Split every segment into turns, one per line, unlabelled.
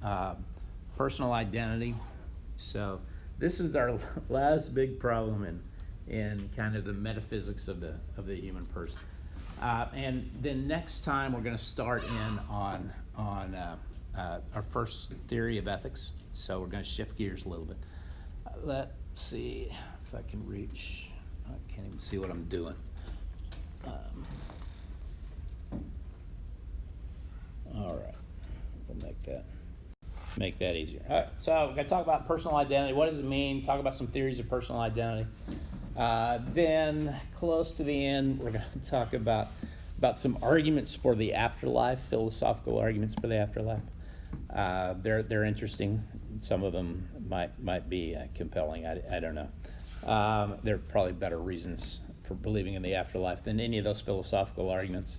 uh, personal identity. So this is our last big problem in kind of the metaphysics of the human person. And then next time we're going to start in on our first theory of ethics. So we're going to shift gears a little bit. Let's see if I can reach. I can't even see what I'm doing. All right, we'll make that easier. All right, so we're going to talk about personal identity. What does it mean? Talk about some theories of personal identity. Then close to the end, we're going to talk about some arguments for the afterlife, philosophical arguments for the afterlife. They're interesting. Some of them might be compelling. I don't know. There are probably better reasons for believing in the afterlife than any of those philosophical arguments.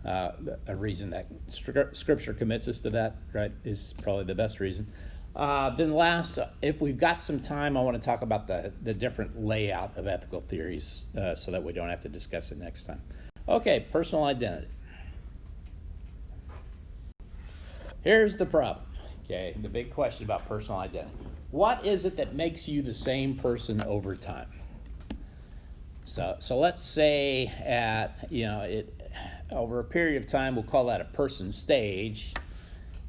A reason that Scripture commits us to that, right, is probably the best reason. Then last, if we've got some time, I want to talk about the different layout of ethical theories so that we don't have to discuss it next time. Okay, personal identity. Here's the problem, okay, the big question about personal identity. What is it that makes you the same person over time? So let's say over a period of time, we'll call that a person stage.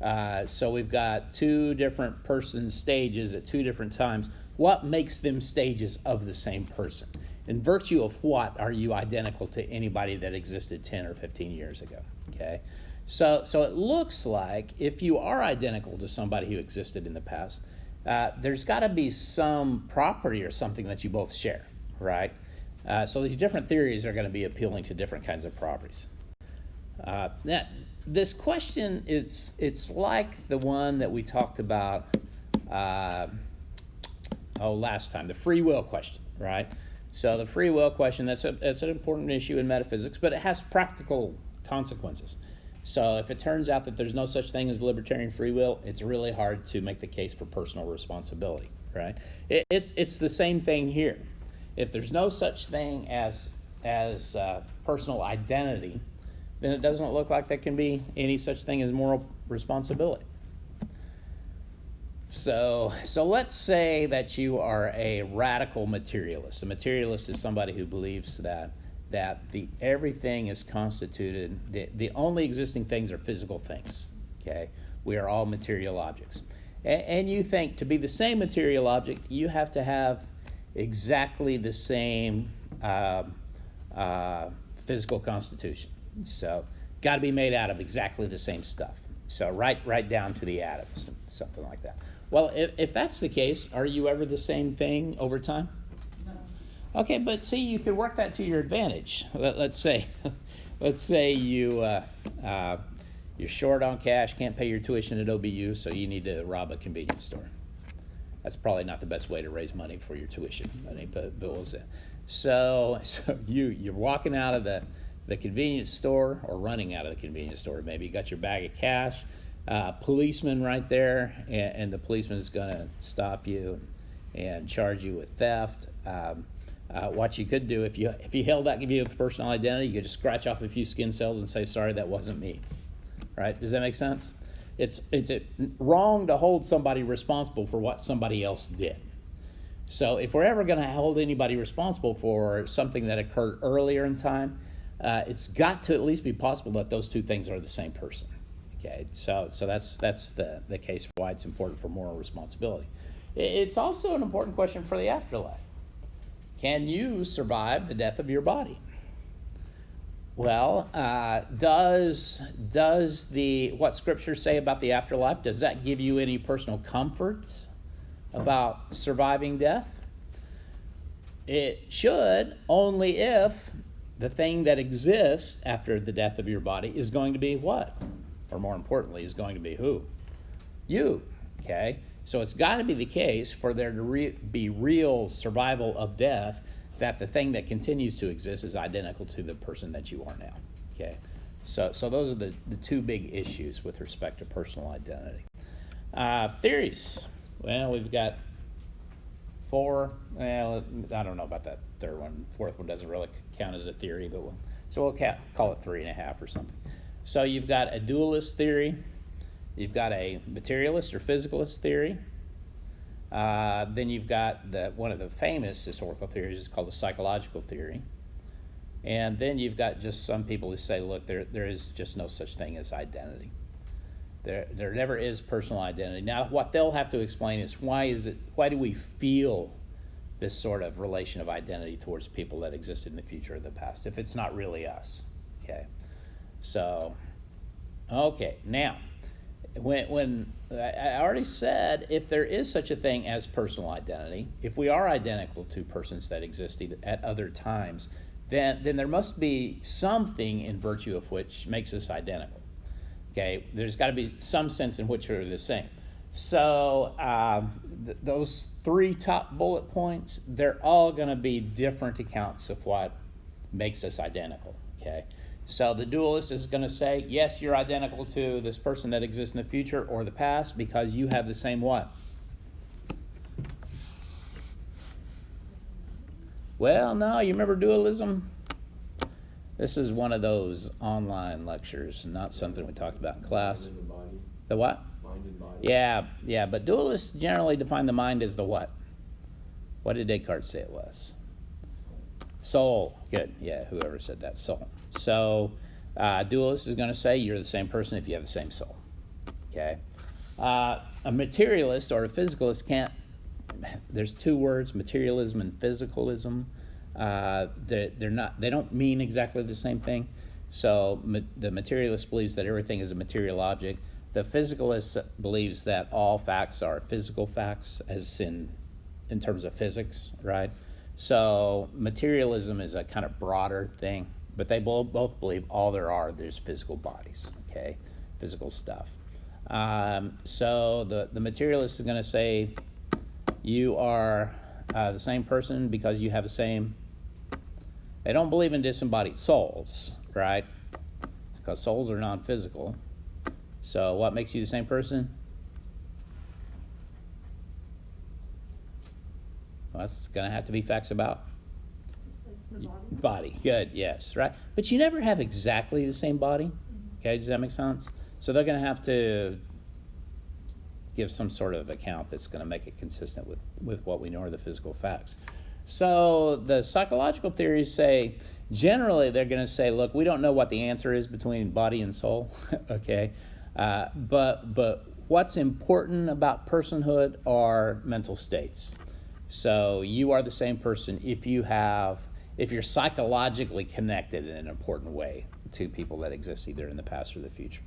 So we've got two different person stages at two different times. What makes them stages of the same person? In virtue of what are you identical to anybody that existed 10 or 15 years ago? Okay, so it looks like if you are identical to somebody who existed in the past, there's got to be some property or something that you both share, right? So these different theories are going to be appealing to different kinds of properties. Now, this question, it's like the one that we talked about last time, the free will question, right? So the free will question, that's an important issue in metaphysics, but it has practical consequences. So if it turns out that there's no such thing as libertarian free will, it's really hard to make the case for personal responsibility, right? It's the same thing here. If there's no such thing as personal identity, then it doesn't look like there can be any such thing as moral responsibility. So let's say that you are a radical materialist. A materialist is somebody who believes that everything is constituted, the only existing things are physical things, okay? We are all material objects. And you think to be the same material object, you have to have exactly the same physical constitution. So got to be made out of exactly the same stuff. So right down to the atoms, something like that. Well, if that's the case, are you ever the same thing over time?
No.
Okay, but see, you could work that to your advantage. Let's say you're short on cash, can't pay your tuition at OBU, so you need to rob a convenience store. That's probably not the best way to raise money for your tuition, but we'll say. So you're walking out of the convenience store, or running out of the convenience store. Maybe you got your bag of cash, policeman right there, and the policeman is going to stop you and charge you with theft. What you could do, if you held that view of personal identity, you could just scratch off a few skin cells and say, sorry, that wasn't me. Right? Does that make sense? It's wrong to hold somebody responsible for what somebody else did. So if we're ever going to hold anybody responsible for something that occurred earlier in time, it's got to at least be possible that those two things are the same person. Okay, so that's the case why it's important for moral responsibility. It's also an important question for the afterlife. Can you survive the death of your body? Well, does what Scripture say about the afterlife, does that give you any personal comfort about surviving death? It should, only if the thing that exists after the death of your body is going to be what? Or more importantly, is going to be who? You, okay? So it's got to be the case for there to be real survival of death that the thing that continues to exist is identical to the person that you are now, okay? So those are the two big issues with respect to personal identity. Theories. Well, we've got 4. Well, I don't know about that third one. Fourth one doesn't really count as a theory, but we'll call it 3.5 or something. So you've got a dualist theory, You've got a materialist or physicalist theory. Then you've got one of the famous historical theories is called the psychological theory. And then you've got just some people who say, look, there is just no such thing as identity. There never is personal identity. Now, what they'll have to explain is why do we feel this sort of relation of identity towards people that existed in the future or the past, if it's not really us, okay? So, okay, now, when I already said, if there is such a thing as personal identity, if we are identical to persons that existed at other times, then there must be something in virtue of which makes us identical, okay? There's got to be some sense in which we're the same. So those three top bullet points, they're all going to be different accounts of what makes us identical, okay? So the dualist is going to say, yes, you're identical to this person that exists in the future or the past because you have the same what? Well, no, you remember dualism? This is one of those online lectures, not something we talked about in class. The what? Mind and body. Yeah, but dualists generally define the mind as the what? What did Descartes say it was? Soul. Good. Yeah, whoever said that, soul. So, dualist is going to say you're the same person if you have the same soul. Okay. A materialist or a physicalist can't. There's two words, materialism and physicalism. They're not. They don't mean exactly the same thing. So the materialist believes that everything is a material object. The physicalist believes that all facts are physical facts, as in terms of physics, right? So materialism is a kind of broader thing, but they both believe all there's physical bodies, okay, physical stuff. So the materialist is going to say you are the same person because you have the same. They don't believe in disembodied souls, right? Because souls are non-physical. So what makes you the same person? Well, that's going to have to be facts about
the
body. Good, yes, right. But you never have exactly the same body. Okay, does that make sense? So they're going to have to give some sort of account that's going to make it consistent with what we know are the physical facts. So the psychological theories say, generally they're going to say, look, we don't know what the answer is between body and soul, okay? But what's important about personhood are mental states. So you are the same person if you're psychologically connected in an important way to people that exist either in the past or the future.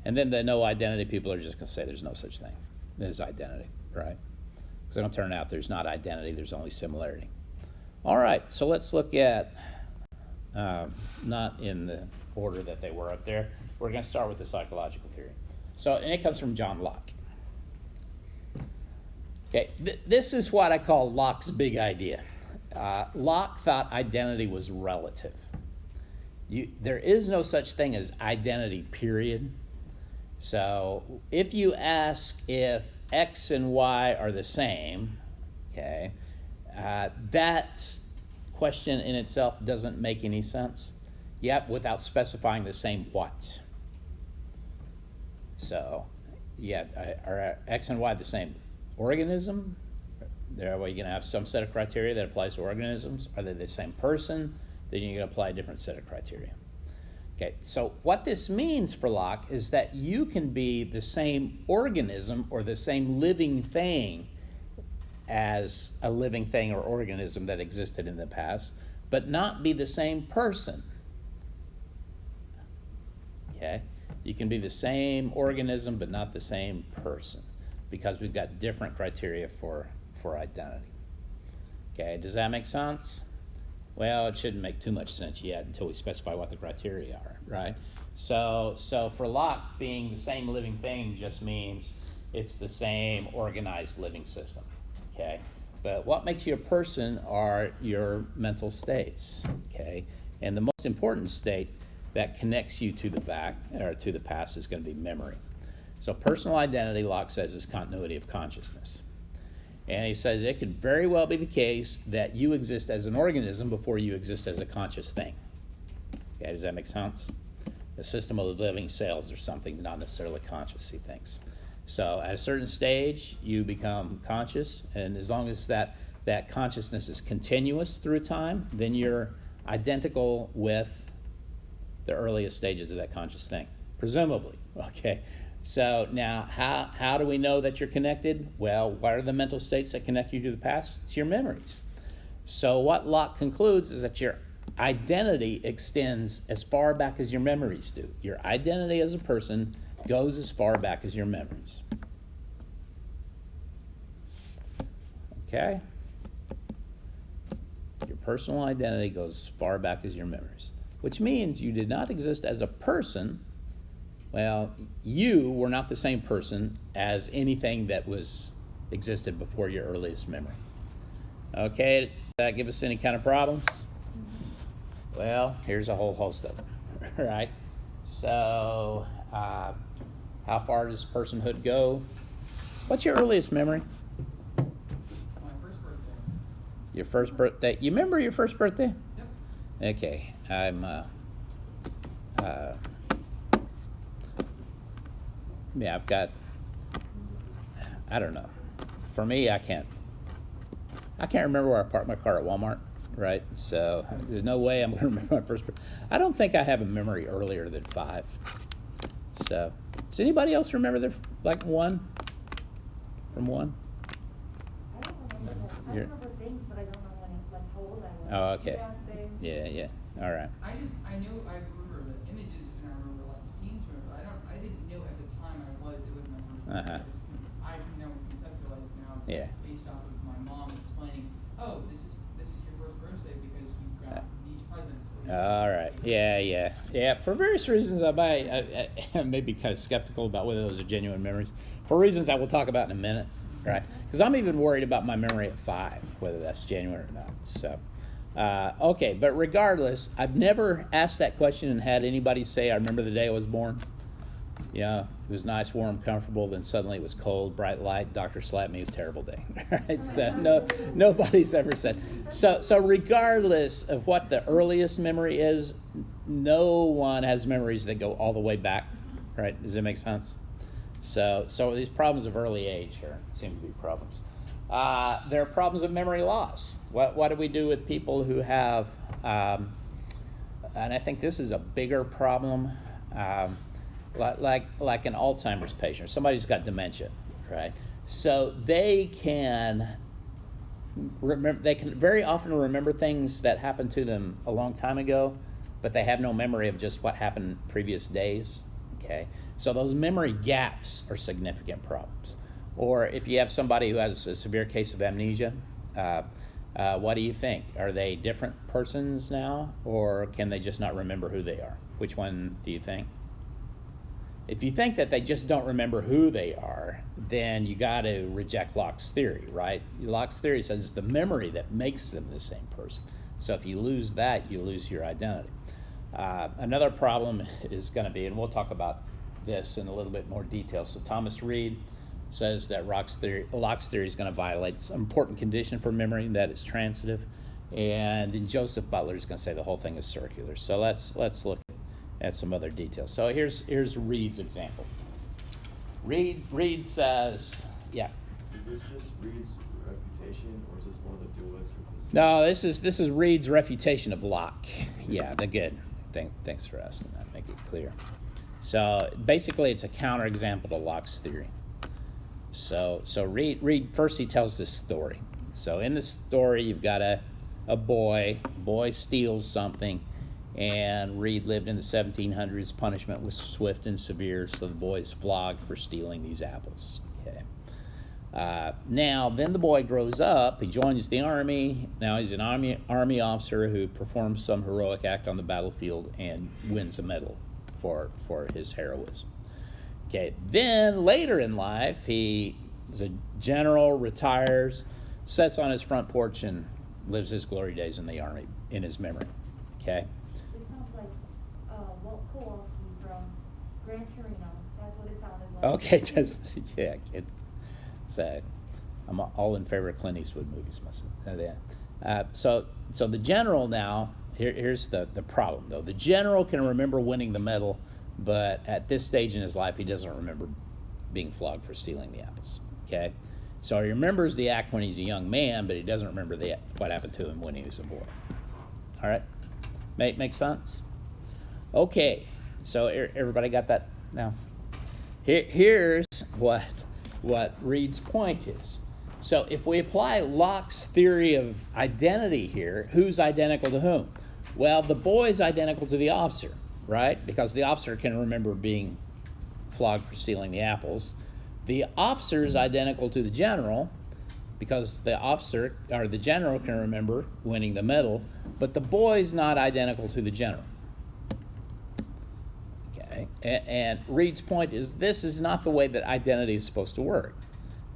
And then the no identity people are just going to say there's no such thing as identity, right? Because it'll turn out there's not identity, there's only similarity. All right, so let's look at, not in the order that they were up there, we're going to start with the psychological theory. So, and it comes from John Locke. Okay, this is what I call Locke's big idea. Locke thought identity was relative. There is no such thing as identity, period. So if you ask if X and Y are the same, okay, that question in itself doesn't make any sense. Yep, without specifying the same what. So, yeah, are X and Y the same organism? Are we going to have some set of criteria that applies to organisms? Are they the same person? Then you're going to apply a different set of criteria. Okay, so what this means for Locke is that you can be the same organism or the same living thing as a living thing or organism that existed in the past, but not be the same person. Okay, you can be the same organism but not the same person because we've got different criteria for identity. Okay, does that make sense? Well, it shouldn't make too much sense yet until we specify what the criteria are, right? So for Locke, being the same living thing just means it's the same organized living system, okay? But what makes you a person are your mental states, okay? And the most important state that connects you to the back or to the past is going to be memory. So personal identity, Locke says, is continuity of consciousness. And he says it could very well be the case that you exist as an organism before you exist as a conscious thing. Okay, does that make sense? a system of living cells or something, not necessarily conscious, he thinks. So at a certain stage, you become conscious, and as long as that consciousness is continuous through time, then you're identical with the earliest stages of that conscious thing, presumably, okay? So now, how do we know that you're connected? Well, what are the mental states that connect you to the past? It's your memories. So what Locke concludes is that your identity extends as far back as your memories do. Your identity as a person goes as far back as your memories. Okay? Your personal identity goes as far back as your memories, which means you did not exist as a person. Well, you were not the same person as anything that existed before your earliest memory. Okay, does that give us any kind of problems? Well, here's a whole host of them, right? So, how far does personhood go? What's your earliest memory?
My first birthday.
Your first birthday. You remember your first birthday?
Yep.
Okay, I've got, I don't know. For me, I can't remember where I parked my car at Walmart, right? So there's no way I'm going to remember my first. I don't think I have a memory earlier than 5. So, does anybody else remember their one? From 1?
I don't remember that. I
You're-
remember things, but I don't know how old I was.
Oh, okay.
Yeah, same.
Yeah. All right.
I remember the images and I remember like scenes from it, but I didn't know at the time it was my first birthday. I know conceptualize now
Yeah.
based off of my mom explaining, oh, this is your first birthday because you've got these presents.
All right. Yeah. For various reasons, I may be kind of skeptical about whether those are genuine memories. For reasons I will talk about in a minute, right? Because I'm even worried about my memory at 5, whether that's genuine or not. So, okay. But regardless, I've never asked that question and had anybody say, "I remember the day I was born." Yeah, it was nice, warm, comfortable. Then suddenly it was cold, bright light. Doctor slapped me. It was a terrible day. Right? So nobody's ever said. So regardless of what the earliest memory is, no one has memories that go all the way back. Right? Does that make sense? So these problems of early age seem to be problems. There are problems of memory loss. What do we do with people who have? And I think this is a bigger problem. Like an Alzheimer's patient, or somebody who's got dementia, right? So they can very often remember things that happened to them a long time ago, but they have no memory of just what happened previous days, okay? So those memory gaps are significant problems. Or if you have somebody who has a severe case of amnesia, what do you think? Are they different persons now, or can they just not remember who they are? Which one do you think? If you think that they just don't remember who they are, then you got to reject Locke's theory, right? Locke's theory says it's the memory that makes them the same person. So if you lose that, you lose your identity. Another problem is going to be, and we'll talk about this in a little bit more detail. So Thomas Reed says that Locke's theory is going to violate some important condition for memory, that it's transitive. And then Joseph Butler is going to say the whole thing is circular. So let's look at some other details. So here's Reed's example. Reed says, yeah.
Is this just Reed's refutation, or is this one of the dualists?
No, this is Reed's refutation of Locke. Yeah, they're good. Thanks for asking that. Make it clear. So basically, it's a counterexample to Locke's theory. So Reed first he tells this story. So in the story, you've got a boy. Boy steals something. And Reed lived in the 1700s. Punishment was swift and severe, so the boy is flogged for stealing these apples. Okay. Now, then the boy grows up. He joins the army. Now he's an army officer who performs some heroic act on the battlefield and wins a medal for his heroism. Okay. Then later in life, he is a general, retires, sits on his front porch, and lives his glory days in the army in his memory. Okay.
It sounds like Walt Kowalski from Gran Torino. That's what it sounded like.
Okay, I'm all in favor of Clint Eastwood movies myself. So the general now Here's the problem, though. The general can remember winning the medal, but at this stage in his life, he doesn't remember being flogged for stealing the apples. Okay? So he remembers the act when he's a young man, but he doesn't remember what happened to him when he was a boy. All right? Make sense? Okay. So everybody got that now? Here's what Reed's point is. So if we apply Locke's theory of identity here, who's identical to whom? Well, the boy's identical to the officer, right? Because the officer can remember being flogged for stealing the apples. The officer is identical to the general because the officer or the general can remember winning the medal, but the boy's not identical to the general. Okay, and Reed's point is this is not the way that identity is supposed to work.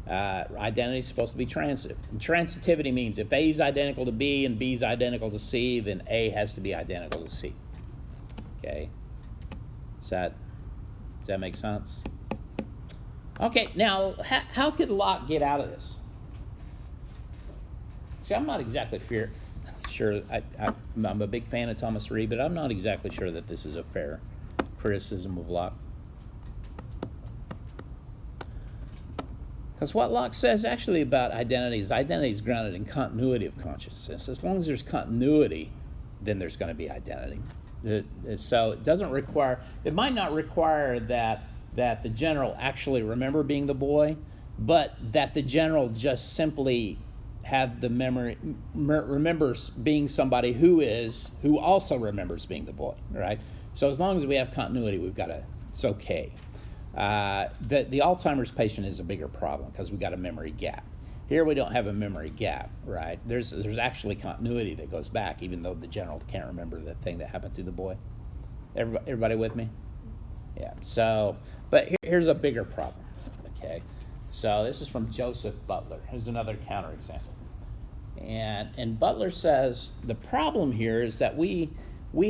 Identity is supposed to be transitive. And transitivity means if A is identical to B and B is identical to C, then A has to be identical to C. Okay, does that make sense? Okay, now how could Locke get out of this? See, I'm not exactly sure. I'm a big fan of Thomas Reed, but I'm not exactly sure that this is a fair criticism of Locke. Because what Locke says actually about identity is grounded in continuity of consciousness. As long as there's continuity, then there's going to be identity. So it might not require that the general actually remember being the boy, but that the general just simply have the memory, remembers being somebody who also remembers being the boy, right? So as long as we have continuity, it's okay. The Alzheimer's patient is a bigger problem because we've got a memory gap. Here we don't have a memory gap, right? There's actually continuity that goes back, even though the general can't remember the thing that happened to the boy. Everybody with me? Yeah. So, but here's a bigger problem. Okay. So this is from Joseph Butler. Here's another counterexample. And Butler says the problem here is that we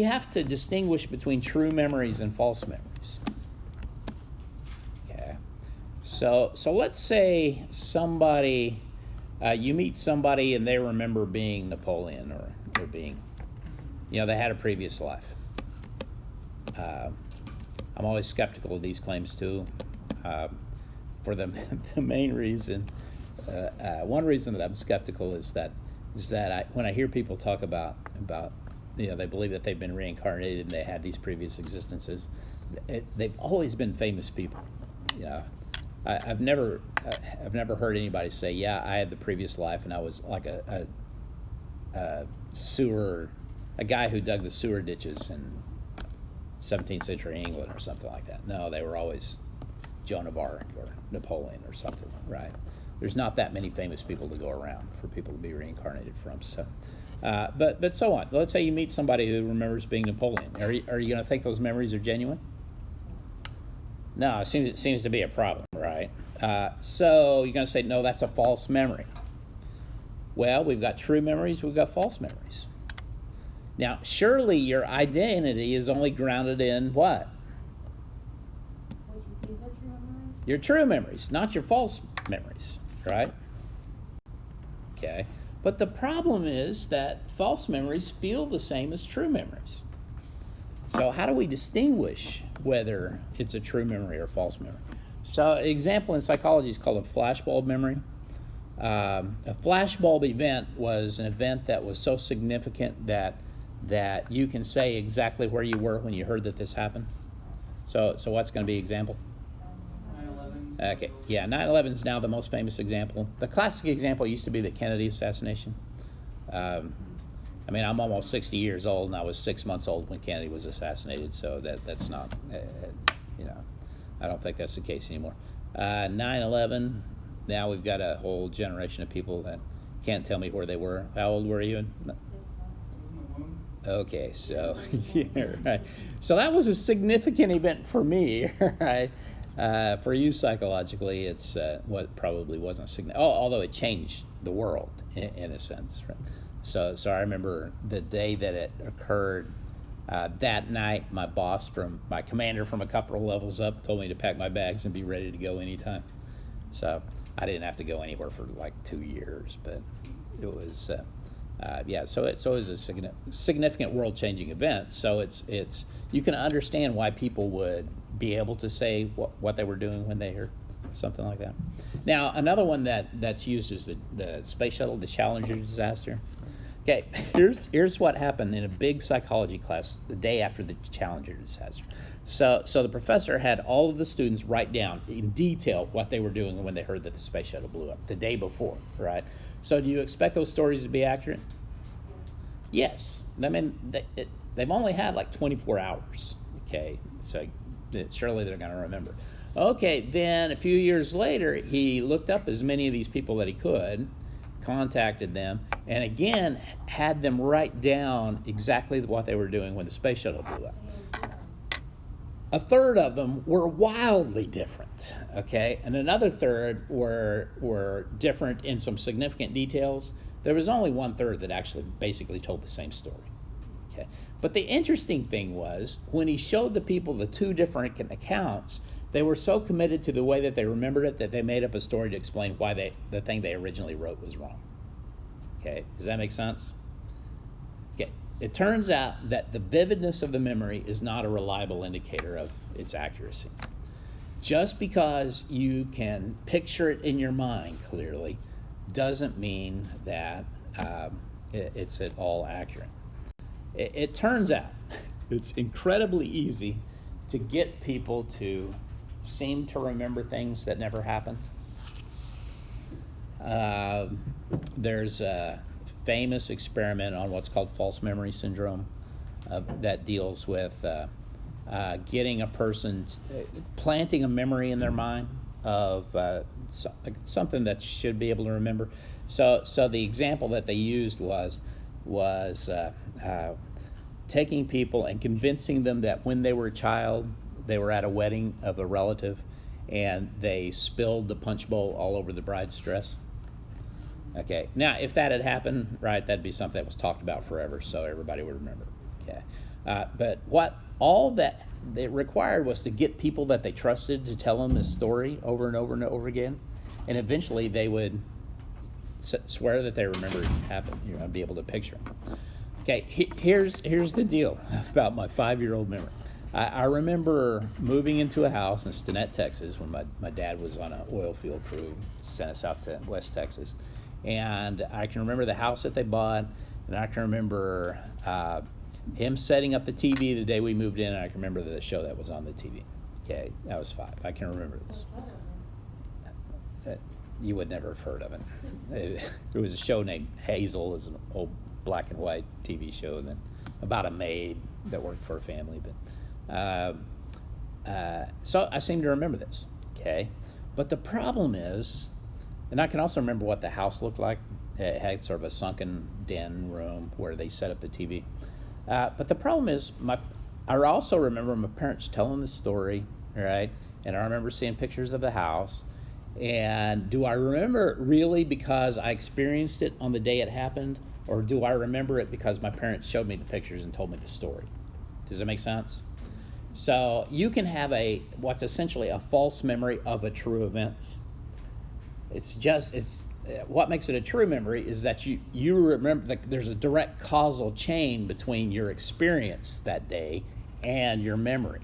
have to distinguish between true memories and false memories. So let's say you meet somebody and they remember being Napoleon or being, they had a previous life. I'm always skeptical of these claims too, for the main reason. One reason that I'm skeptical is that when I hear people talk about they believe that they've been reincarnated and they had these previous existences, they've always been famous people. I've never heard anybody say, yeah, I had the previous life and I was like a guy who dug the sewer ditches in 17th century England or something like that. No, they were always Joan of Arc or Napoleon or something, right? There's not that many famous people to go around for people to be reincarnated from. So, but so on. Let's say you meet somebody who remembers being Napoleon. Are you going to think those memories are genuine? No, it seems to be a problem, right? So you're going to say, no, that's a false memory. Well, we've got true memories, we've got false memories. Now, surely your identity is only grounded in what? Your true memories, not your false memories, right? Okay. But the problem is that false memories feel the same as true memories. So how do we distinguish whether it's a true memory or false memory? So an example in psychology is called a flashbulb memory. A flashbulb event was an event that was so significant that you can say exactly where you were when you heard that this happened. So what's going to be example?
9/11.
Okay, yeah, 9/11 is now the most famous example. The classic example used to be the Kennedy assassination. I'm almost 60 years old, and I was 6 months old when Kennedy was assassinated, so that's not, I don't think that's the case anymore. 9/11, now we've got a whole generation of people that can't tell me where they were. How old were you? Okay, so, yeah, right. So that was a significant event for me, right? For you psychologically, it's what probably wasn't significant, although it changed the world in a sense, right? So I remember the day that it occurred. That night, my commander from a couple of levels up told me to pack my bags and be ready to go anytime. So I didn't have to go anywhere for like 2 years, but it Yeah, so it is a significant world-changing event. So it's you can understand why people would be able to say what they were doing when they heard something like that. Now, another one that's used is the space shuttle, the Challenger disaster. Okay, here's what happened in a big psychology class the day after the Challenger disaster. So the professor had all of the students write down in detail what they were doing when they heard that the space shuttle blew up the day before, right? So do you expect those stories to be accurate? Yes. I mean, they've only had like 24 hours, okay? So surely they're going to remember. Okay, then a few years later, he looked up as many of these people that he could, contacted them, and again had them write down exactly what they were doing when the space shuttle blew up. A third of them were wildly different, okay? And another third were different in some significant details. There was only 1/3 that actually basically told the same story, okay? But the interesting thing was, when he showed the people the two different accounts, they were so committed to the way that they remembered it that they made up a story to explain why the thing they originally wrote was wrong. Okay, does that make sense? Okay, it turns out that the vividness of the memory is not a reliable indicator of its accuracy. Just because you can picture it in your mind clearly doesn't mean that it's at all accurate. It turns out it's incredibly easy to get people to seem to remember things that never happened. There's a famous experiment on what's called false memory syndrome that deals with getting a person, planting a memory in their mind of something that should be able to remember. So the example that they used was taking people and convincing them that when they were a child, they were at a wedding of a relative, and they spilled the punch bowl all over the bride's dress. Okay, now if that had happened, right, that'd be something that was talked about forever, so everybody would remember. Okay, but what all that it required was to get people that they trusted to tell them this story over and over and over again, and eventually they would swear that they remembered it happened. You're gonna be able to picture it. Okay, here's the deal about my 5-year-old memory. I remember moving into a house in Stinnett, Texas, when my dad was on an oil field crew, sent us out to West Texas. And I can remember the house that they bought, and I can remember him setting up the TV the day we moved in, and I can remember the show that was on the TV. Okay, that was 5. I can remember this. You would never have heard of it. There was a show named Hazel. It was an old black and white TV show, and then about a maid that worked for a family. But so I seem to remember this, okay? But the problem is, and I can also remember what the house looked like. It had sort of a sunken den room where they set up the TV. But the problem is, I also remember my parents telling the story, right? And I remember seeing pictures of the house. And do I remember it really because I experienced it on the day it happened? Or do I remember it because my parents showed me the pictures and told me the story? Does that make sense? So you can have what's essentially a false memory of a true event. What makes it a true memory is that you remember that there's a direct causal chain between your experience that day and your memory.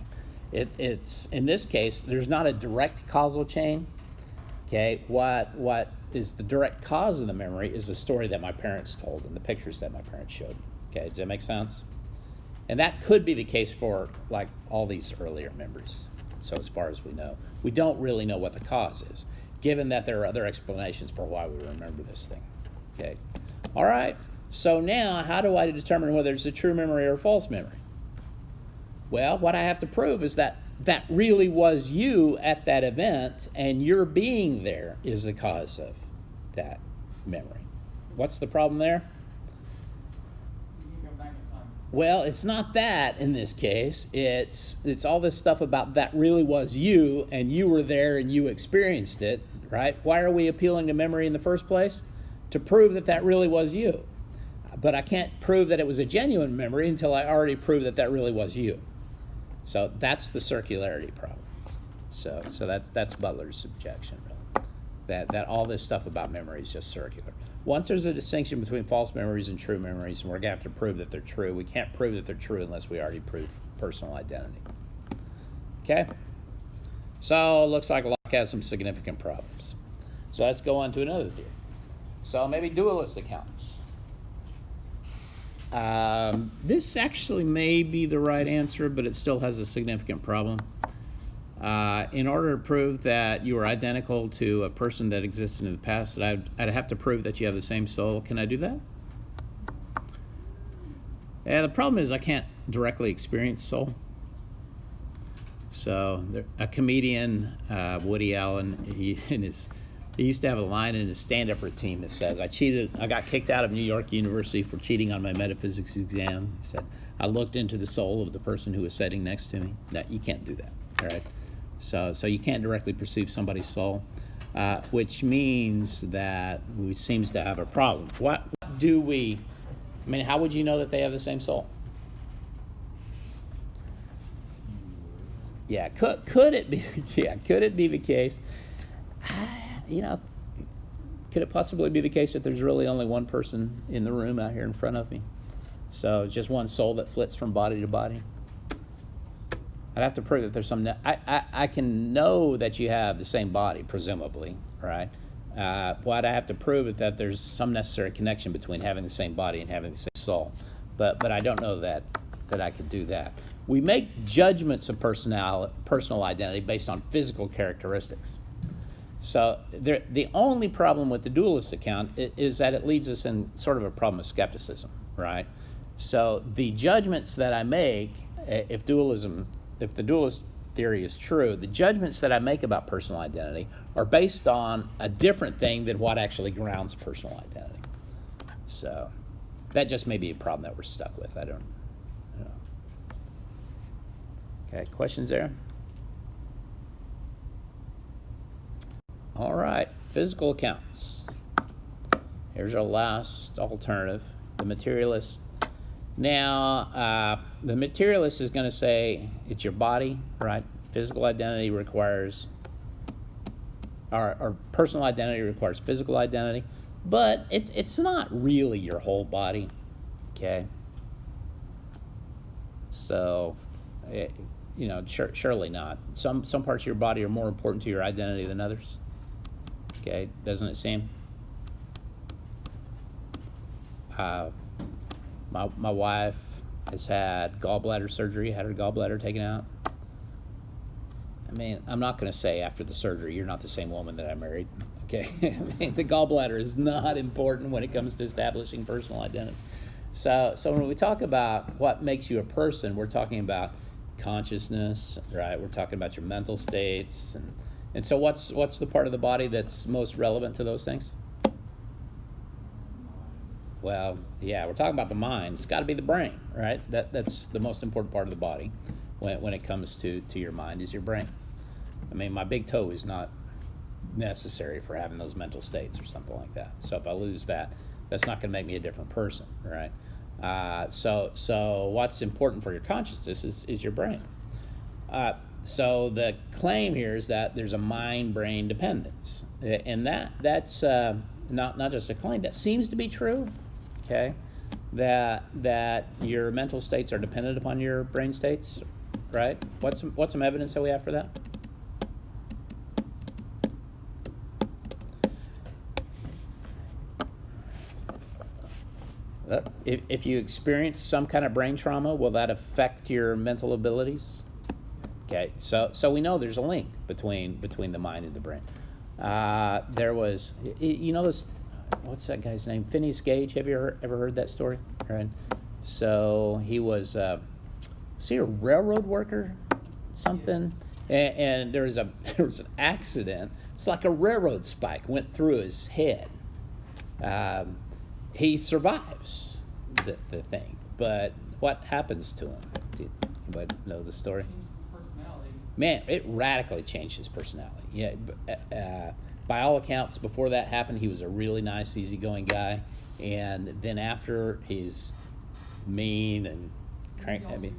It's in this case, there's not a direct causal chain. Okay, what is the direct cause of the memory is the story that my parents told and the pictures that my parents showed me. Okay, does that make sense? And that could be the case for like all these earlier memories. So as far as we know, we don't really know what the cause is, given that there are other explanations for why we remember this thing. Okay, all right. So now, how do I determine whether it's a true memory or a false memory? Well, what I have to prove is that really was you at that event, and your being there is the cause of that memory. What's the problem there?
You can go back in time.
Well, it's not that in this case. It's all this stuff about that really was you, and you were there and you experienced it, right? Why are we appealing to memory in the first place? To prove that really was you. But I can't prove that it was a genuine memory until I already prove that really was you. So that's the circularity problem. So that's Butler's objection, really. That all this stuff about memory is just circular. Once there's a distinction between false memories and true memories, and we're going to have to prove that they're true, we can't prove that they're true unless we already prove personal identity. Okay? So it looks like Locke has some significant problems. So let's go on to another theory. So maybe dualist accounts. This actually may be the right answer, but it still has a significant problem. In order to prove that you are identical to a person that existed in the past, I'd have to prove that you have the same soul. Can I do that? Yeah, the problem is I can't directly experience soul. So a comedian, Woody Allen, he used to have a line in his stand-up routine that says, I got kicked out of New York University for cheating on my metaphysics exam. He said, I looked into the soul of the person who was sitting next to me. No, you can't do that, all right? So you can't directly perceive somebody's soul, which means that we seems to have a problem. What do we, I mean, how would you know that they have the same soul? Yeah, could it be? Yeah, could it be the case? You know, could it possibly be the case that there's really only one person in the room out here in front of me? So it's just one soul that flits from body to body. I'd have to prove that there's some. I can know that you have the same body, presumably, right? What I have to prove is that there's some necessary connection between having the same body and having the same soul. But I don't know that I could do that. We make judgments of personal identity based on physical characteristics. So the only problem with the dualist account is that it leads us in sort of a problem of skepticism, right? So the judgments that I make, if the dualist theory is true, the judgments that I make about personal identity are based on a different thing than what actually grounds personal identity. So that just may be a problem that we're stuck with. I don't know. Okay, questions there? All right, physical accounts. Here's our last alternative, the materialist. Now, the materialist is going to say it's your body, right? Physical identity requires, or personal identity requires physical identity, but it's not really your whole body, okay? So, surely not. Some parts of your body are more important to your identity than others. Okay, doesn't it seem? My wife has had gallbladder surgery, had her gallbladder taken out. I mean, I'm not going to say after the surgery, you're not the same woman that I married. Okay, I mean, the gallbladder is not important when it comes to establishing personal identity. So when we talk about what makes you a person, we're talking about consciousness, right? We're talking about your mental states, and so what's the part of the body that's most relevant to those things? Well, yeah, we're talking about the mind. It's got to be the brain, right? That's the most important part of the body when it comes to your mind is your brain. I mean, my big toe is not necessary for having those mental states or something like that. So if I lose that, that's not going to make me a different person, right? So what's important for your consciousness is your brain. So the claim here is that there's a mind-brain dependence, and that's not just a claim. That seems to be true. Okay, that your mental states are dependent upon your brain states, right? What's some evidence that we have for that? If you experience some kind of brain trauma, will that affect your mental abilities? Okay, so we know there's a link between the mind and the brain. There was, this, what's that guy's name? Phineas Gage. Have you ever heard that story? Right. So he was he a railroad worker, something, and there was an accident. It's like a railroad spike went through his head. He survives the thing, but what happens to him? Do anybody know the story? Man, it radically changed his personality. Yeah, by all accounts, before that happened, he was a really nice, easygoing guy, and then after, he's mean and crank. I mean,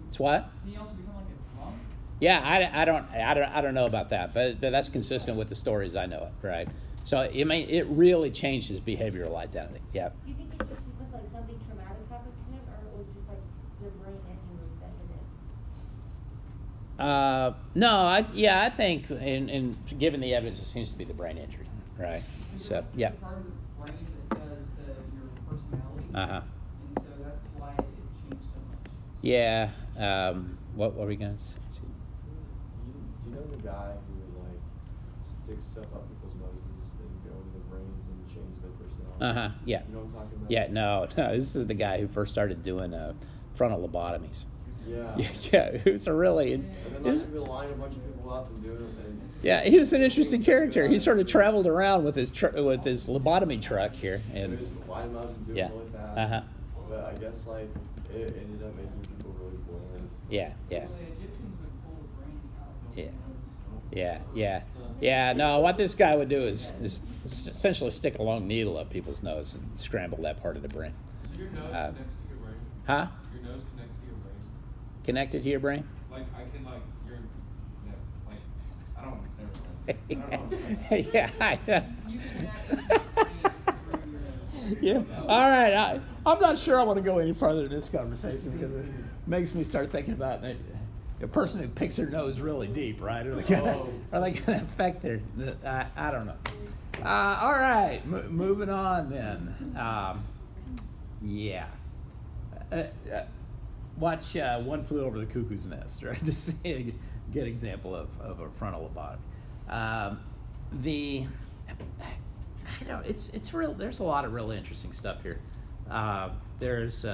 it's what?
Can he also become like a drunk?
Yeah, I don't know about that, but that's consistent with the stories I know, right? So it really changed his behavioral identity. Yeah.
Do you think it's just because like something traumatic happened to him, or it was just like the brain injury that hit him?
No, I think, and given the evidence, it seems to be the brain injury, right? So, yeah.
The part of the brain that does your personality.
Uh-huh.
And so that's why it changed so much.
Yeah. What were we going to say?
You know the guy who like sticks stuff up people's noses and go into their brains and change their personality?
Uh-huh, yeah.
You know what I'm talking about?
Yeah, no, this is the guy who first started doing frontal lobotomies.
Yeah.
Yeah, it was a really...
And then like he would line a bunch of people up and do it. And
Yeah, he was an interesting character. He sort of traveled around with his lobotomy truck here,
and
and
just line them up and do
yeah,
it really fast.
uh-huh,
But I guess like it ended up making people really bland.
yeah, yeah,
Well, the Egyptians would pull the brain out of
Yeah.
their nose.
yeah. No, what this guy would do is essentially stick a long needle up people's nose and scramble that part of the brain.
So your nose
Uh,
connects to your brain?
Huh?
Your nose connects to your brain?
Connected to your brain?
Like, I can, like, you're, yeah, like, I don't, never mind. I don't know.
Yeah.
You can actually see the brain through your nose.
Yeah. All right. I'm not sure I want to go any further in this conversation because it makes me start thinking about a person who picks their nose really deep, right? Are they gonna affect their? I don't know. All right. Moving on then. Yeah. Watch One Flew Over the Cuckoo's Nest, right? Just a good example of a frontal lobotomy. I don't know, it's real. There's a lot of really interesting stuff here. There's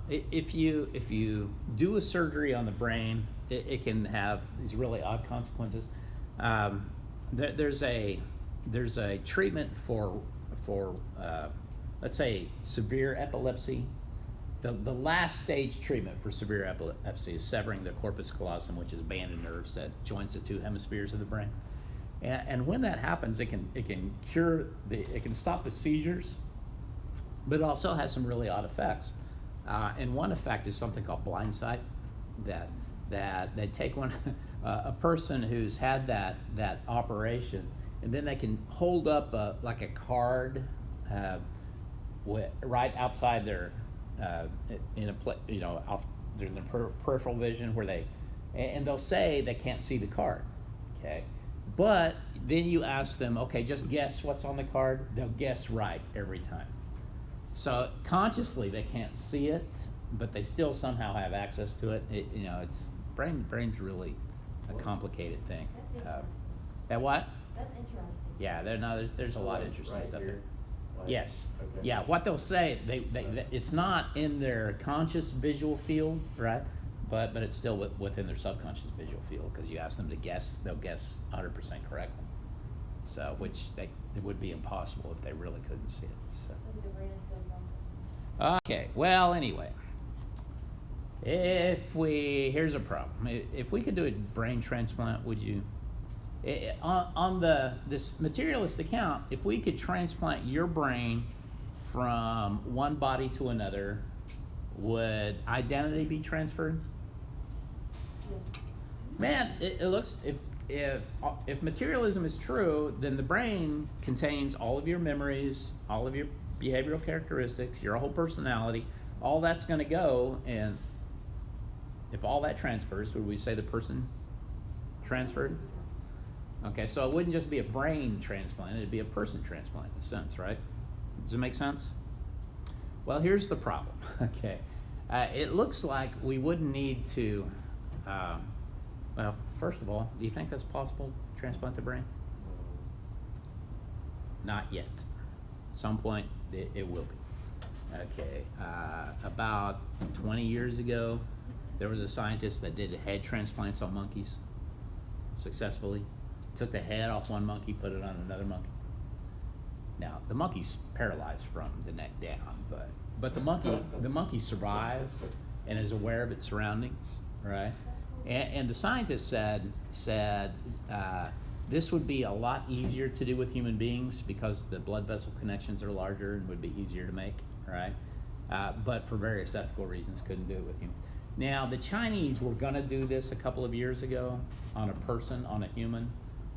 if you do a surgery on the brain, it can have these really odd consequences. There's a treatment for let's say severe epilepsy. The last stage treatment for severe epilepsy is severing the corpus callosum, which is a band of nerves that joins the two hemispheres of the brain. And when that happens, it can stop the seizures, but it also has some really odd effects. And one effect is something called blind sight, that they take a person who's had that operation, and then they can hold up like a card right outside their in their peripheral vision where and they'll say they can't see the card, okay? But then you ask them, okay, just guess what's on the card. They'll guess right every time. So consciously they can't see it, but they still somehow have access to it. It's brain's really a complicated thing.
That's interesting.
That what?
That's interesting.
Yeah, there's a lot of interesting
right
stuff
here?
there.
Like,
Yes.
Okay.
Yeah, what they'll say, they it's not in their conscious visual field, right? But it's still within their subconscious visual field, because you ask them to guess, they'll guess 100% correctly. So, which it would be impossible if they really couldn't see it. So.
I think the brain is still functioning.
Okay, well, anyway, here's a problem. If we could do a brain transplant, would you? On this materialist account, if we could transplant your brain from one body to another, would identity be transferred?
Yes.
Man, it looks, if materialism is true, then the brain contains all of your memories, all of your behavioral characteristics, your whole personality. All that's going to go, and if all that transfers, would we say the person transferred? Okay, so it wouldn't just be a brain transplant, it'd be a person transplant in a sense, right? Does it make sense? Well, here's the problem, okay. It looks like we wouldn't need to, well, first of all, do you think that's possible, transplant the brain? Not yet. At some point, it will be. Okay, about 20 years ago, there was a scientist that did head transplants on monkeys successfully. Took the head off one monkey, put it on another monkey. Now, the monkey's paralyzed from the neck down, but the monkey survives and is aware of its surroundings, right? And the scientist said this would be a lot easier to do with human beings because the blood vessel connections are larger and would be easier to make, right? But for various ethical reasons, couldn't do it with humans. Now, the Chinese were going to do this a couple of years ago on a person, on a human,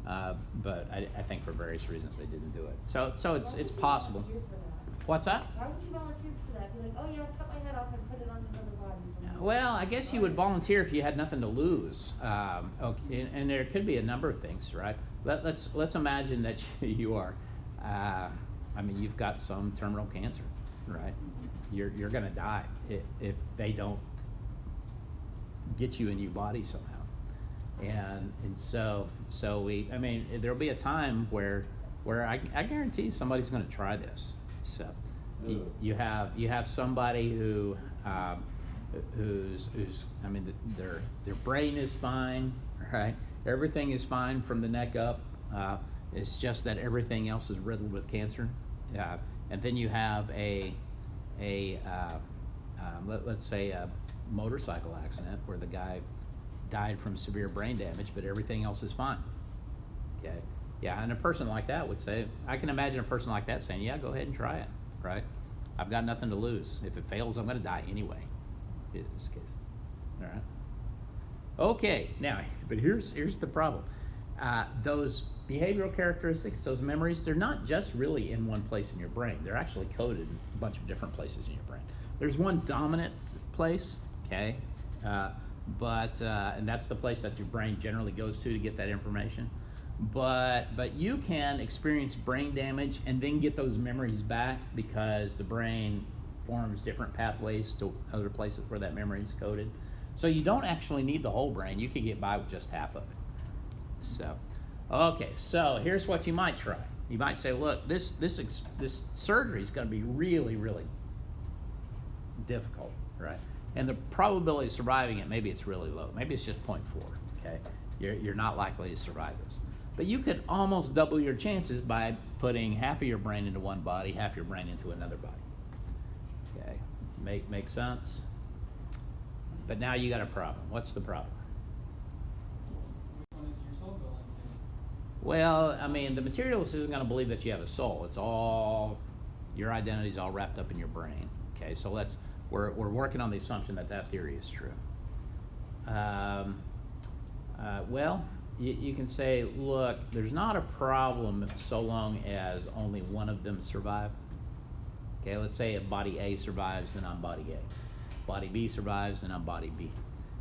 but I think for various reasons they didn't do it. So it's possible.
Why would you volunteer for that?
What's that?
Why would you volunteer for that? Be like, oh yeah, cut my head off and put it on another body.
Well, I guess you would volunteer if you had nothing to lose. Okay, and there could be a number of things, right? Let's imagine that you are. I mean, you've got some terminal cancer, right? You're going to die if they don't get you a new body somehow. And so I mean, there'll be a time where I guarantee somebody's going to try this. So you have somebody who's I mean, their brain is fine, right? Everything is fine from the neck up. It's just that everything else is riddled with cancer. And then you have let's say a motorcycle accident where the guy died from severe brain damage, but everything else is fine. Okay. Yeah, and a person like that would say, I can imagine a person like that saying, yeah, go ahead and try it, right? I've got nothing to lose. If it fails, I'm going to die anyway. In this case. All right. Okay, now, but here's the problem. Those behavioral characteristics, those memories, they're not just really in one place in your brain. They're actually coded in a bunch of different places in your brain. There's one dominant place, okay, and that's the place that your brain generally goes to get that information. But you can experience brain damage and then get those memories back because the brain forms different pathways to other places where that memory is coded. So you don't actually need the whole brain. You can get by with just half of it. So, okay, so here's what you might try. You might say, look, this surgery is going to be really, really difficult, right? And the probability of surviving it, maybe it's really low. Maybe it's just 0.4, okay? You're not likely to survive this. But you could almost double your chances by putting half of your brain into one body, half your brain into another body. Okay, make sense? But now you got a problem. What's the problem?
Which one is your soul going to?
Well, I mean, the materialist isn't going to believe that you have a soul. It's all, your identity's all wrapped up in your brain. Okay, so we're working on the assumption that theory is true. Well, you can say, look, there's not a problem so long as only one of them survive. Okay, let's say if body A survives, then I'm body A. Body B survives, then I'm body B.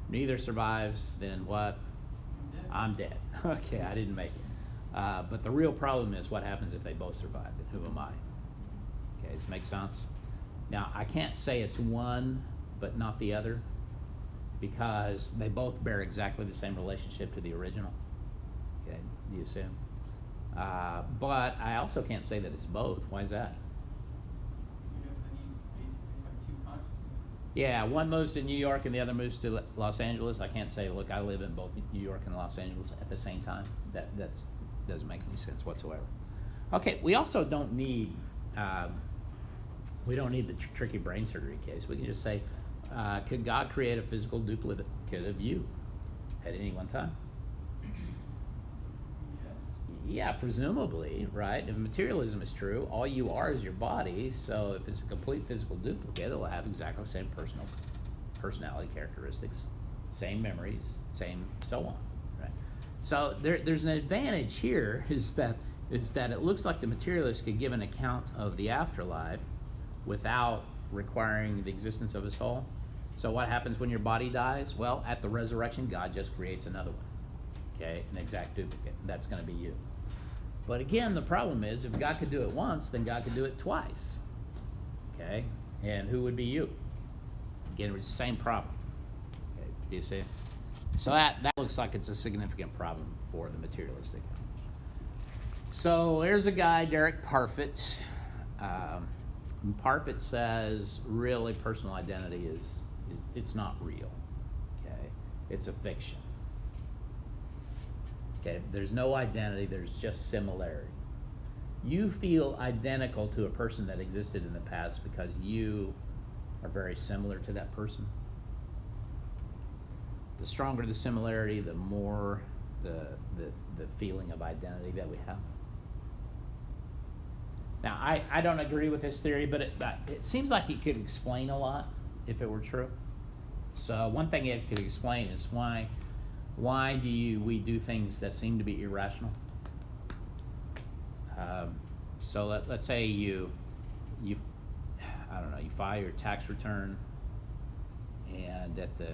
Neither survives, then what? I'm dead. Okay, I didn't make it. But the real problem is what happens if they both survive, then who am I? Okay, does this make sense? Now, I can't say it's one but not the other because they both bear exactly the same relationship to the original. Okay, do you see? But I also can't say that it's both. Why is that?
I guess then you basically have two consciousnesses.
Yeah, one moves to New York and the other moves to Los Angeles. I can't say, look, I live in both New York and Los Angeles at the same time. That doesn't make any sense whatsoever. Okay, we also don't need the tricky brain surgery case. We can just say, could God create a physical duplicate of you at any one time? Yeah, presumably, right? If materialism is true, all you are is your body, so if it's a complete physical duplicate, it'll have exactly the same personality characteristics, same memories, same so on, right? So there's an advantage here is that it looks like the materialist could give an account of the afterlife without requiring the existence of a soul. So what happens when your body dies? Well, at the resurrection, God just creates another one, okay? An exact duplicate. That's going to be you. But again, the problem is if God could do it once, then God could do it twice, okay? And who would be you? Again, it's the same problem. Okay, do you see? So that looks like it's a significant problem for the materialistic. So there's a guy, Derek Parfit. Parfit says really personal identity it's not real, okay? It's a fiction. Okay, there's no identity, there's just similarity. You feel identical to a person that existed in the past because you are very similar to that person. The stronger the similarity, the more the feeling of identity that we have. Now, I don't agree with this theory, but it seems like it could explain a lot if it were true. So one thing it could explain is why we do things that seem to be irrational. So let's say you I don't know, you file your tax return, and at the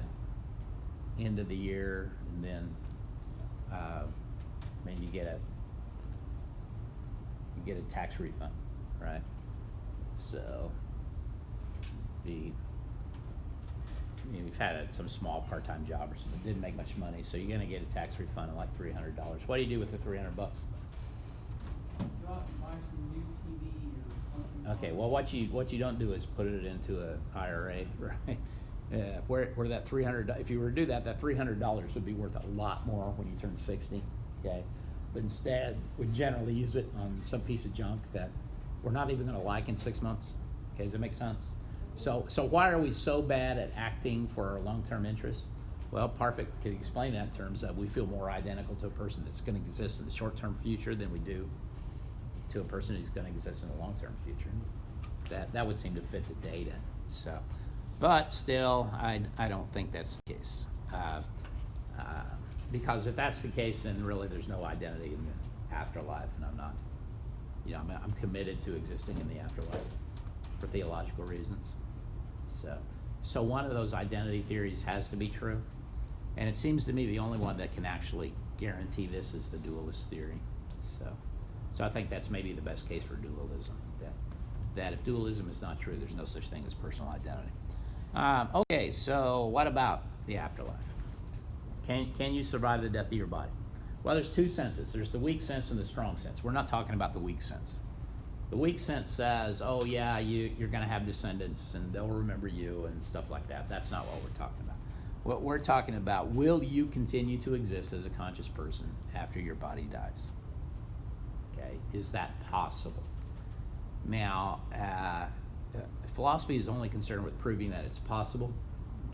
end of the year, and then maybe you get a tax refund, right? So you've had some small part-time job or something, didn't make much money, so you're gonna get a tax refund of like $300. What do you do with the $300?
Go out and buy some new TV or something.
Okay, well, what you don't do is put it into a IRA, right? Where that $300, if you were to do that, that $300 would be worth a lot more when you turn 60, okay? But instead, we generally use it on some piece of junk that we're not even gonna like in 6 months. Okay, does that make sense? So why are we so bad at acting for our long-term interests? Well, Parfit could explain that in terms of we feel more identical to a person that's gonna exist in the short-term future than we do to a person who's gonna exist in the long-term future. That would seem to fit the data, so. But still, I don't think that's the case. Because if that's the case, then really there's no identity in the afterlife, and I'm not, I'm committed to existing in the afterlife for theological reasons. So one of those identity theories has to be true, and it seems to me the only one that can actually guarantee this is the dualist theory. So I think that's maybe the best case for dualism, that if dualism is not true, there's no such thing as personal identity. Okay, so what about the afterlife? Can you survive the death of your body? Well, there's two senses. There's the weak sense and the strong sense. We're not talking about the weak sense. The weak sense says, oh yeah, you're going to have descendants and they'll remember you and stuff like that. That's not what we're talking about. What we're talking about, will you continue to exist as a conscious person after your body dies? Okay, is that possible? Now, philosophy is only concerned with proving that it's possible.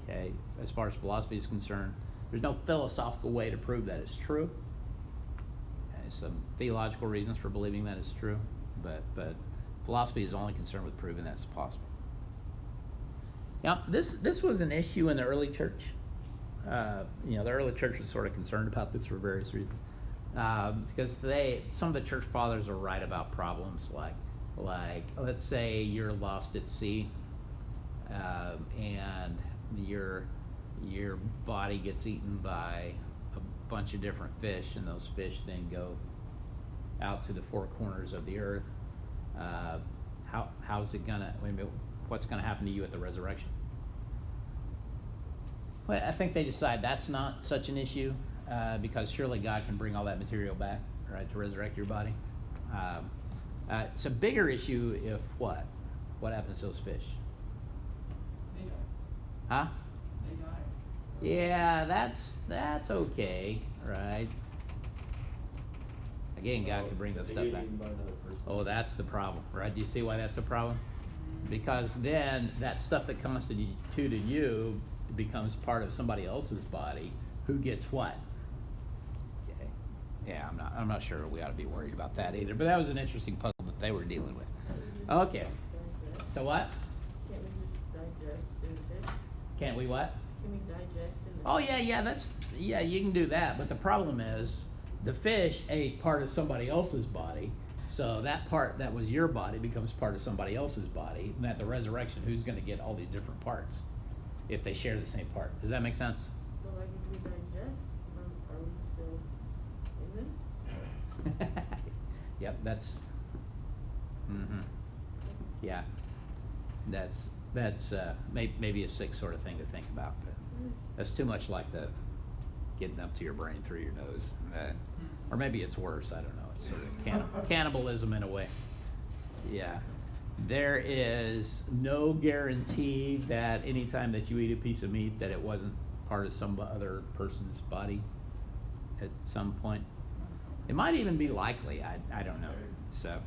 Okay, as far as philosophy is concerned, there's no philosophical way to prove that it's true. Okay, some theological reasons for believing that it's true, but philosophy is only concerned with proving that it's possible. Now, this was an issue in the early church. The early church was sort of concerned about this for various reasons, because some of the church fathers are right about problems like let's say you're lost at sea, and your body gets eaten by a bunch of different fish, and those fish then go out to the four corners of the earth. What's gonna happen to you at the resurrection? Well, I think they decide that's not such an issue, because surely God can bring all that material back, right, to resurrect your body. It's a bigger issue if what happens to those fish?
They die.
Huh?
They die.
Yeah, that's okay, right? Again, God can bring those
They
stuff
get
back.
eaten by another person.
Oh, that's the problem, right? Do you see why that's a problem? Because then that stuff that constituted you becomes part of somebody else's body, who gets what? Okay. Yeah, I'm not sure we ought to be worried about that either. But that was an interesting puzzle that they were dealing with. Okay. So what?
Can't we just digest in the fish?
Can't we what?
Can we digest in the
Oh yeah, you can do that. But the problem is the fish ate part of somebody else's body. So that part that was your body becomes part of somebody else's body. And at the resurrection, who's going to get all these different parts if they share the same part? Does that make sense?
But like if we digest, are we still in them?
Yep, that's. Yeah, that's maybe a sick sort of thing to think about, but that's too much like the getting up to your brain through your nose, or maybe it's worse. I don't know. It's sort of cannibalism in a way. Yeah, there is no guarantee that anytime that you eat a piece of meat that it wasn't part of some other person's body at some point. It might even be likely. I don't know. So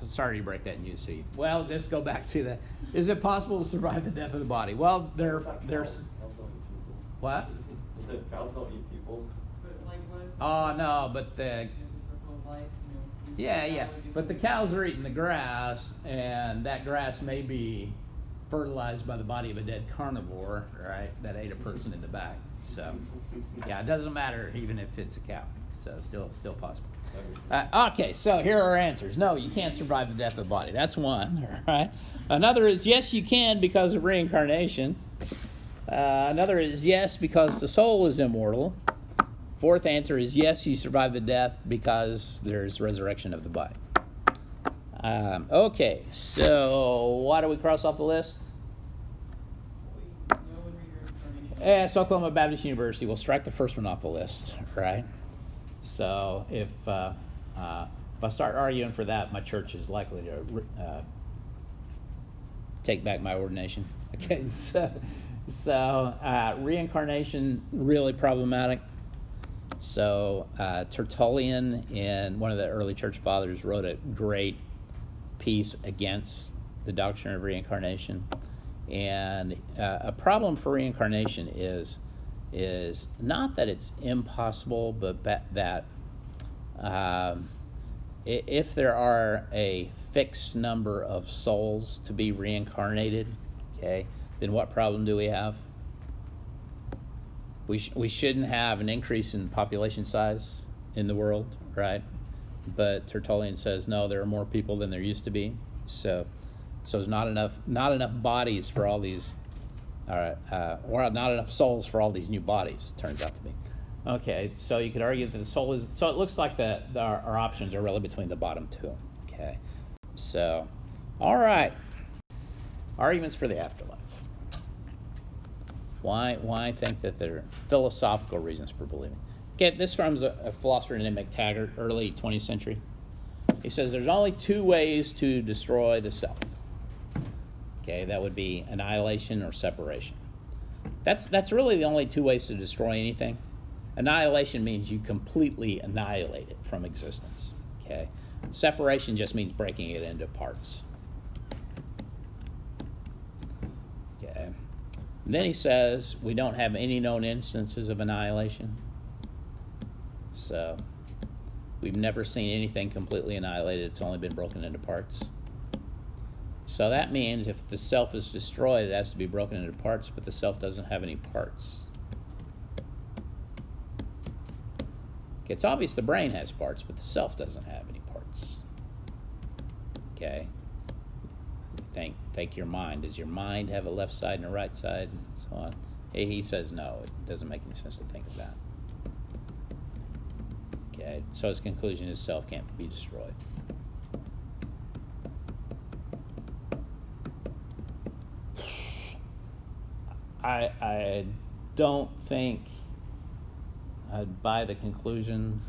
sorry to break that news to you. Well, let's go back to is it possible to survive the death of the body? Well, there's
Cows don't eat people.
what?
I said cows don't eat people.
But like what?
Oh no, but
The circle of life,
yeah. But the cows are eating the grass, and that grass may be fertilized by the body of a dead carnivore, right, that ate a person in the back. So, yeah, it doesn't matter even if it's a cow. So, still possible. Okay, so here are our answers. No, you can't survive the death of the body. That's one, all right? Another is yes, you can because of reincarnation. Another is yes, because the soul is immortal. Fourth answer is yes, you survive the death because there's resurrection of the body. Okay, so why do we cross off the list?
No one reincarnation.
Yes, Oklahoma Baptist University. We'll strike the first one off the list, right? So if I start arguing for that, my church is likely to take back my ordination. Okay, so reincarnation, really problematic. So Tertullian, in one of the early church fathers, wrote a great piece against the doctrine of reincarnation. And a problem for reincarnation is not that it's impossible, but that if there are a fixed number of souls to be reincarnated, okay, then what problem do we have? We shouldn't have an increase in population size in the world, right? But Tertullian says no, there are more people than there used to be. So there's not enough bodies for all these, or not enough souls for all these new bodies. Turns out to be. Okay, so you could argue that the soul is. So it looks like our options are really between the bottom two. Okay, so all right, arguments for the afterlife. Why think that there are philosophical reasons for believing? Okay, this from a philosopher named McTaggart, early 20th century. He says there's only two ways to destroy the self. Okay, that would be annihilation or separation. That's really the only two ways to destroy anything. Annihilation means you completely annihilate it from existence. Okay, separation just means breaking it into parts. Okay. And then he says we don't have any known instances of annihilation. So we've never seen anything completely annihilated. It's only been broken into parts. So that means if the self is destroyed, it has to be broken into parts, but the self doesn't have any parts. Okay, it's obvious the brain has parts, but the self doesn't have any parts. Okay? Think your mind. Does your mind have a left side and a right side, and so on? He says no. It doesn't make any sense to think of that. Okay, so his conclusion is self can't be destroyed. I don't think I'd buy the conclusion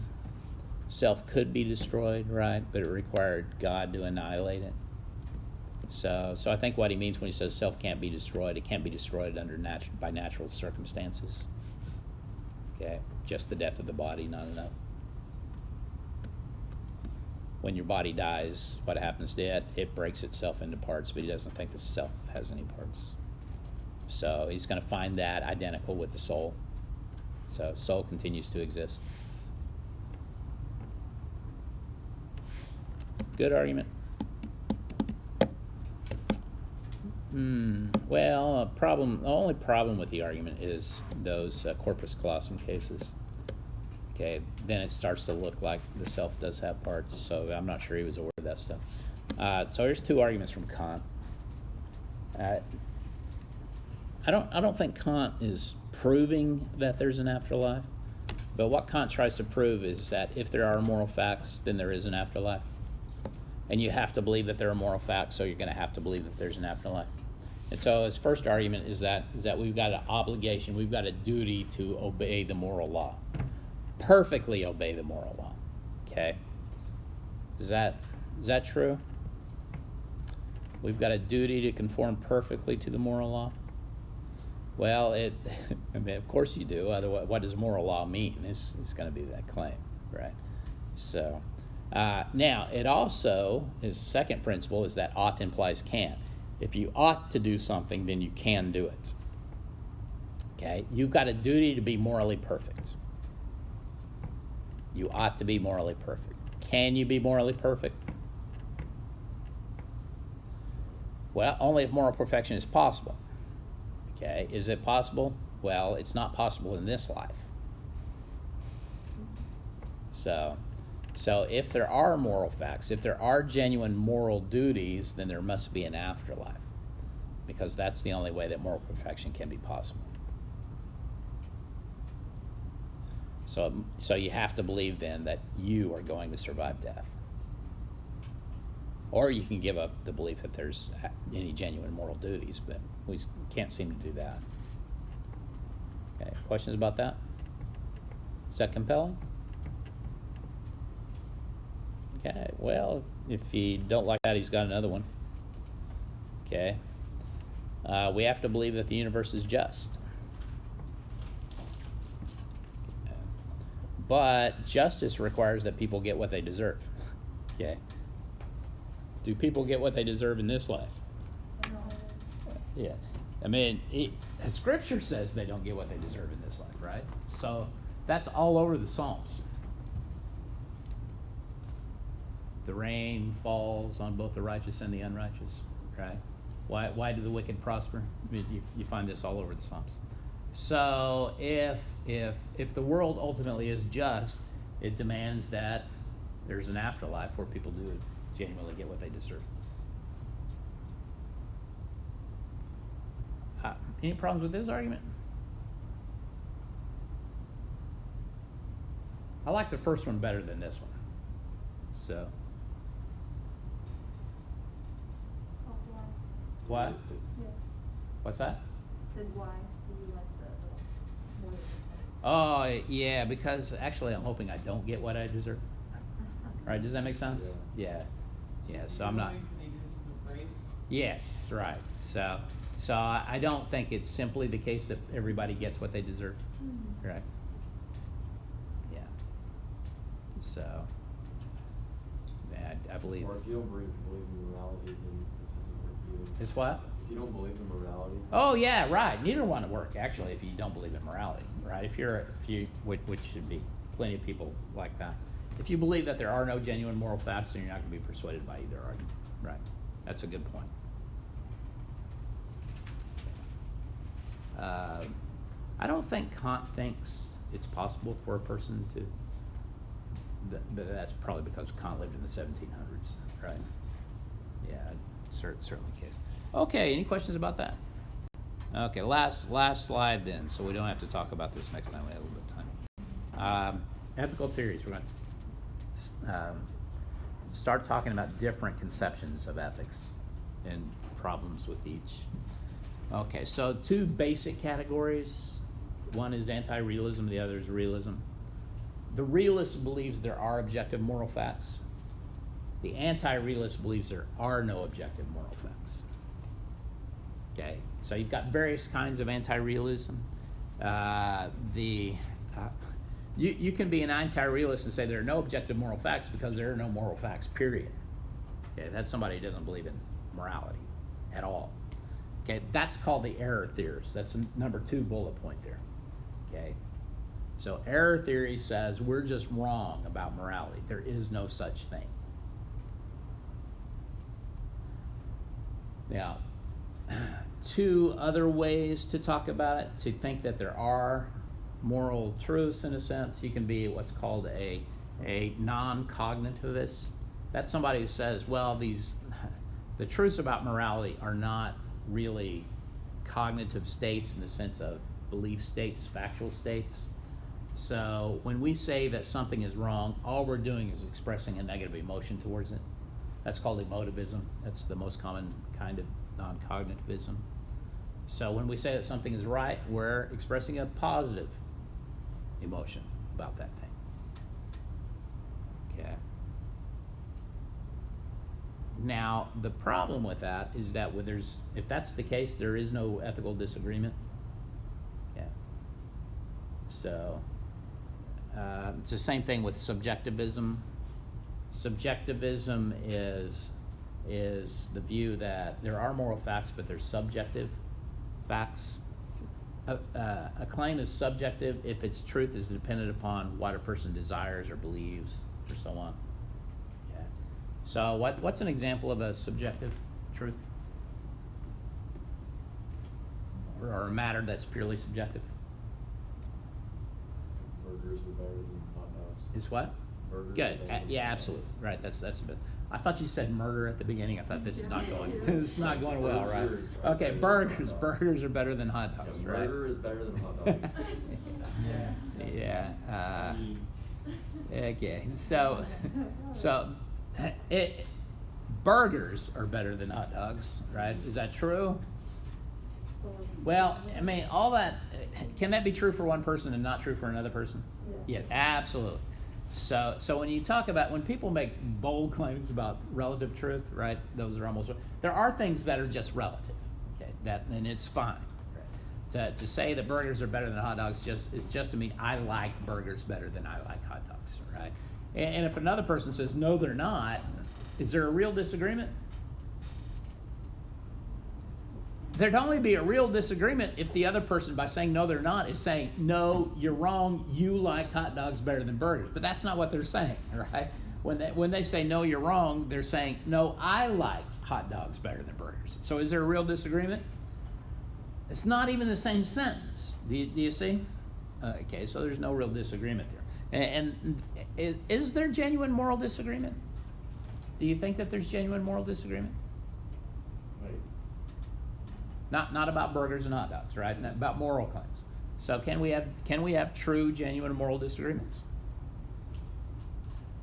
self could be destroyed, right? But it required God to annihilate it. So I think what he means when he says self can't be destroyed, it can't be destroyed by natural circumstances. Okay, just the death of the body, not enough. When your body dies, what happens to it? It breaks itself into parts, but he doesn't think the self has any parts. So he's going to find that identical with the soul. So soul continues to exist. Good argument. Well, the only problem with the argument is those corpus callosum cases. Okay, then it starts to look like the self does have parts, so I'm not sure he was aware of that stuff. So here's two arguments from Kant. I don't think Kant is proving that there's an afterlife, but what Kant tries to prove is that if there are moral facts, then there is an afterlife. And you have to believe that there are moral facts, so you're going to have to believe that there's an afterlife. And so his first argument is that we've got an obligation, we've got a duty to obey the moral law. Perfectly obey the moral law. Okay? Is that true? We've got a duty to conform perfectly to the moral law? Well, I mean, of course you do. Otherwise, what does moral law mean? It's going to be that claim, right? So, now, it also, his second principle is that ought implies can. If you ought to do something, then you can do it. Okay? You've got a duty to be morally perfect. You ought to be morally perfect. Can you be morally perfect? Well, only if moral perfection is possible. Okay, is it possible? Well, it's not possible in this life. So if there are moral facts, if there are genuine moral duties, then there must be an afterlife, because that's the only way that moral perfection can be possible. So you have to believe then that you are going to survive death. Or you can give up the belief that there's any genuine moral duties, but we can't seem to do that. Okay, questions about that? Is that compelling? Okay, well, if you don't like that, he's got another one. Okay. We have to believe that the universe is just. But justice requires that people get what they deserve. Okay. Do people get what they deserve in this life?
No.
Yeah. I mean, Scripture says they don't get what they deserve in this life, right? So that's all over the Psalms. The rain falls on both the righteous and the unrighteous, right? Why do the wicked prosper? I mean, you find this all over the Psalms. So if the world ultimately is just, it demands that there's an afterlife where people do genuinely get what they deserve. Any problems with this argument? I like the first one better than this one. So,
Oh, why?
what?
Yeah.
What's that?
Said why do you like the more than
Oh, yeah, because actually I'm hoping I don't get what I deserve. Right, does that make sense? Yeah. Yeah, so I'm not.
Believe in the existence of grace.
Yes, right. So I don't think it's simply the case that everybody gets what they deserve.
Mm-hmm.
Right. Yeah. So, yeah, I believe.
Or if you don't believe in morality, then this isn't worth you.
Is what?
If you don't believe in morality.
Oh yeah, right. Neither one will work actually if you don't believe in morality, right? If you, which should be plenty of people like that. If you believe that there are no genuine moral facts, then you're not going to be persuaded by either argument, right? That's a good point. I don't think Kant thinks it's possible for a person to. But that's probably because Kant lived in the 1700s, right? Yeah, certainly the case. Okay, any questions about that? Okay, last slide then, so we don't have to talk about this next time. We have a little bit of time. Ethical theories. We're going to start talking about different conceptions of ethics and problems with each. Okay, so two basic categories. One is anti-realism, the other is realism. The realist believes there are objective moral facts. The anti-realist believes there are no objective moral facts. Okay, so you've got various kinds of anti-realism. You can be an anti-realist and say there are no objective moral facts because there are no moral facts, period. Okay, that's somebody who doesn't believe in morality at all. Okay, that's called the error theorist. That's number 2 bullet point there. Okay, so error theory says we're just wrong about morality. There is no such thing. Now, 2 other ways to talk about it, to think that there are moral truths in a sense. You can be what's called a non-cognitivist. That's somebody who says, well, the truths about morality are not really cognitive states in the sense of belief states, factual states. So when we say that something is wrong, all we're doing is expressing a negative emotion towards it. That's called emotivism. That's the most common kind of non-cognitivism. So when we say that something is right, we're expressing a positive emotion about that thing. Okay. Now, the problem with that is that if that's the case, there is no ethical disagreement. Yeah. So it's the same thing with subjectivism. Subjectivism is the view that there are moral facts, but they're subjective facts. A claim is subjective if its truth is dependent upon what a person desires or believes or so on. Okay. So what's an example of a subjective truth? or a matter that's purely subjective?
Burgers are better than hot dogs.
Is what?
Burgers are
Good.
better than
Yeah,
hot
absolutely. Right. That's a bit. I thought you said murder at the beginning. I thought this is not going. This is not going well, right?
Burgers are
Okay,
better than
burgers.
hot dogs.
Burgers are better than hot
dogs.
dogs,
Yeah,
right?
burger is better than hot dog.
Yeah.
I mean,
Okay. So, burgers are better than hot dogs, right? Is that true? Well, I mean, all that, can that be true for one person and not true for another person? Yeah, absolutely. So when you talk about, when people make bold claims about relative truth, right, those are almost, there are things that are just relative, okay, and it's fine. To say that burgers are better than hot dogs is just to mean I like burgers better than I like hot dogs, right? And if another person says, no, they're not, is there a real disagreement? There'd only be a real disagreement if the other person, by saying no, they're not, is saying, no, you're wrong, you like hot dogs better than burgers. But that's not what they're saying, right? When they say, no, you're wrong, they're saying, no, I like hot dogs better than burgers. So is there a real disagreement? It's not even the same sentence. Do you see? Okay, so there's no real disagreement there. And is there genuine moral disagreement? Do you think that there's genuine moral disagreement?
Right.
Not about burgers and hot dogs, right? Not about moral claims. So can we have true, genuine moral disagreements?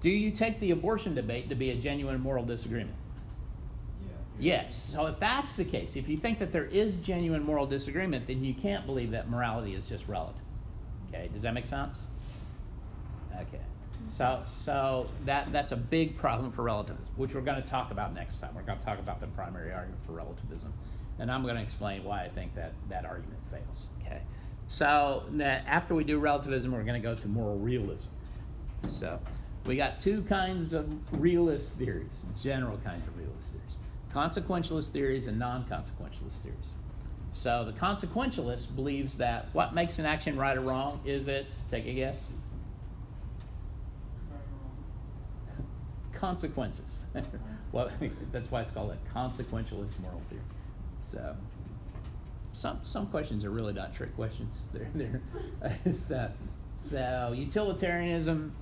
Do you take the abortion debate to be a genuine moral disagreement?
Yeah.
Yes. So if that's the case, if you think that there is genuine moral disagreement, then you can't believe that morality is just relative. Okay, does that make sense? Okay. So that's a big problem for relativism, which we're going to talk about next time. We're going to talk about the primary argument for relativism, and I'm going to explain why I think that argument fails. Okay. So after we do relativism, we're going to go to moral realism. So we got two kinds of realist theories, general kinds of realist theories: consequentialist theories and non-consequentialist theories. So the consequentialist believes that what makes an action right or wrong is its, take a guess, consequences. Well, that's why it's called a consequentialist moral theory. So some questions are really not trick questions. So utilitarianism,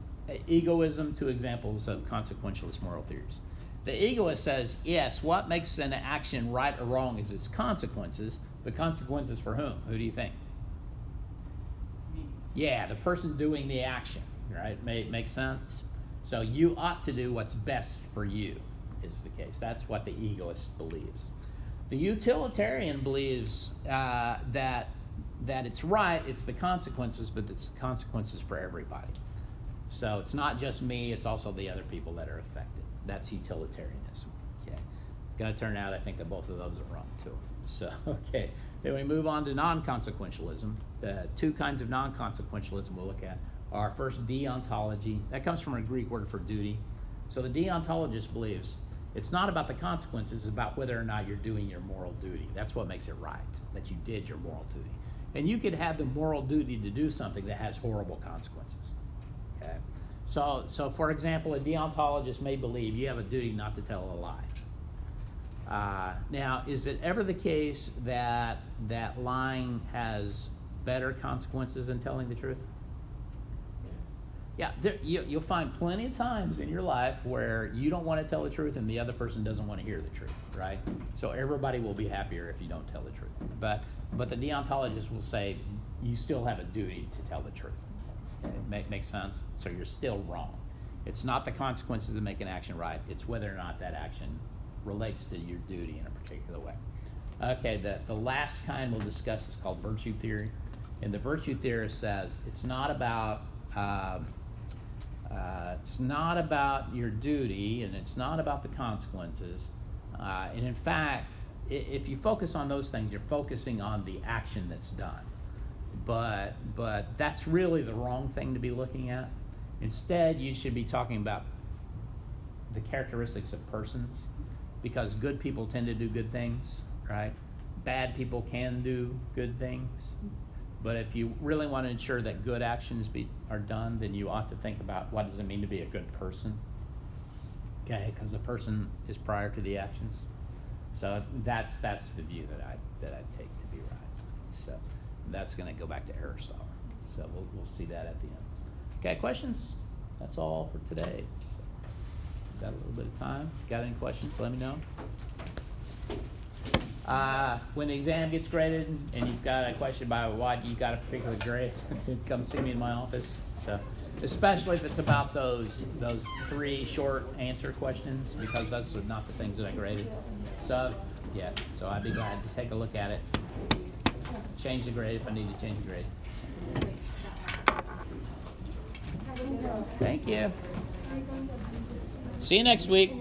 egoism, two examples of consequentialist moral theories. The egoist says, yes, what makes an action right or wrong is its consequences, but consequences for whom? Who do you think?
Me.
Yeah, the person doing the action, right? Makes sense? So you ought to do what's best for you, is the case. That's what the egoist believes. The utilitarian believes that it's right, it's the consequences, but it's consequences for everybody. So it's not just me, it's also the other people that are affected. That's utilitarianism. Okay. Going to turn out, I think that both of those are wrong too. So, okay. Then we move on to non-consequentialism. The two kinds of non-consequentialism we'll look at are first deontology. That comes from a Greek word for duty. So the deontologist believes it's not about the consequences, it's about whether or not you're doing your moral duty. That's what makes it right, that you did your moral duty. And you could have the moral duty to do something that has horrible consequences. Okay? So for example, a deontologist may believe you have a duty not to tell a lie. Now, is it ever the case that lying has better consequences than telling the truth? Yeah, you'll find plenty of times in your life where you don't want to tell the truth and the other person doesn't want to hear the truth, right? So everybody will be happier if you don't tell the truth. But the deontologist will say you still have a duty to tell the truth. Okay? Makes sense? So you're still wrong. It's not the consequences that make an action right. It's whether or not that action relates to your duty in a particular way. Okay, the last kind we'll discuss is called virtue theory. And the virtue theorist says it's not about your duty, and it's not about the consequences. And in fact, if you focus on those things, you're focusing on the action that's done. But that's really the wrong thing to be looking at. Instead, you should be talking about the characteristics of persons, because good people tend to do good things, right? Bad people can do good things. But if you really want to ensure that good actions are done, then you ought to think about what does it mean to be a good person, okay? Because the person is prior to the actions. So that's the view that I take to be right. So that's gonna go back to Aristotle. So we'll see that at the end. Okay, questions? That's all for today. So, got a little bit of time. Got any questions, let me know. When the exam gets graded and you've got a question about why you got a particular grade, come see me in my office. So, especially if it's about those 3 short answer questions, because those are not the things that I graded. So, yeah, so I'd be glad to take a look at it. Change the grade if I need to change the grade. Thank you. See you next week.